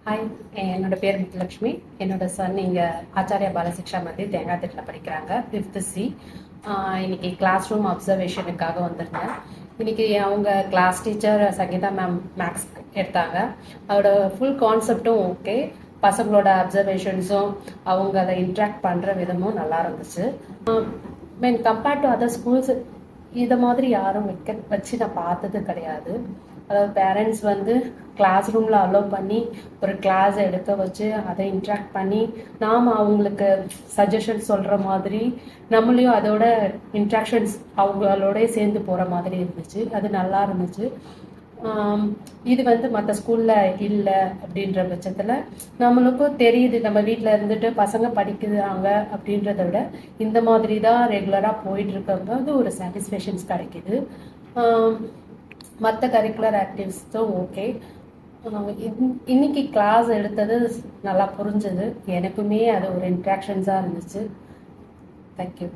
Hi, என்னோட பேர் முத்துலட்சுமி. என்னோட சன் இங்கே ஆச்சாரியா பாலசிக்ஷா மத்திய தேங்காய்த்திட்டில் படிக்கிறாங்க, 5th C. இன்னைக்கு கிளாஸ் ரூம் அப்சர்வேஷனுக்காக வந்திருந்தேன். இன்னைக்கு அவங்க class teacher Sangeetha ma'am maths எடுத்தாங்க. அதோட ஃபுல் கான்செப்டும் ஓகே, பசங்களோட அப்சர்வேஷன்ஸும் அவங்க அதை இன்ட்ராக்ட் பண்ணுற விதமும் நல்லா இருந்துச்சு. When compared to other schools இதை மாதிரி யாரும் வச்சு நான் பார்த்தது கிடையாது. அதாவது பேரண்ட்ஸ் வந்து கிளாஸ் ரூமில் அலோவ் பண்ணி ஒரு கிளாஸ் எடுக்க வச்சு அதை இன்ட்ராக்ட் பண்ணி நாம் அவங்களுக்கு சஜஷன் சொல்கிற மாதிரி நம்மளையும் அதோட இன்ட்ராக்ஷன்ஸ் அவங்களோட சேர்ந்து போகிற மாதிரி இருந்துச்சு. அது நல்லா இருந்துச்சு. இது வந்து மற்ற ஸ்கூலில் இல்லை அப்படின்ற பட்சத்தில் நம்மளுக்கும் தெரியுது, நம்ம வீட்டில் இருந்துட்டு பசங்க படிக்கிறாங்க அப்படின்றத விட இந்த மாதிரி தான் ரெகுலராக போயிட்டுருக்கும்போது ஒரு சாட்டிஸ்ஃபேக்ஷன்ஸ் கிடைக்கிது. மற்ற கரிக்குலர் ஆக்டிவிட்டீஸும் ஓகே. இன்னைக்கு கிளாஸ் எடுத்தது நல்லா புரிஞ்சது. எனக்குமே அது ஒரு இன்ட்ராக்ஷன்ஸாக இருந்துச்சு. தேங்க்யூ.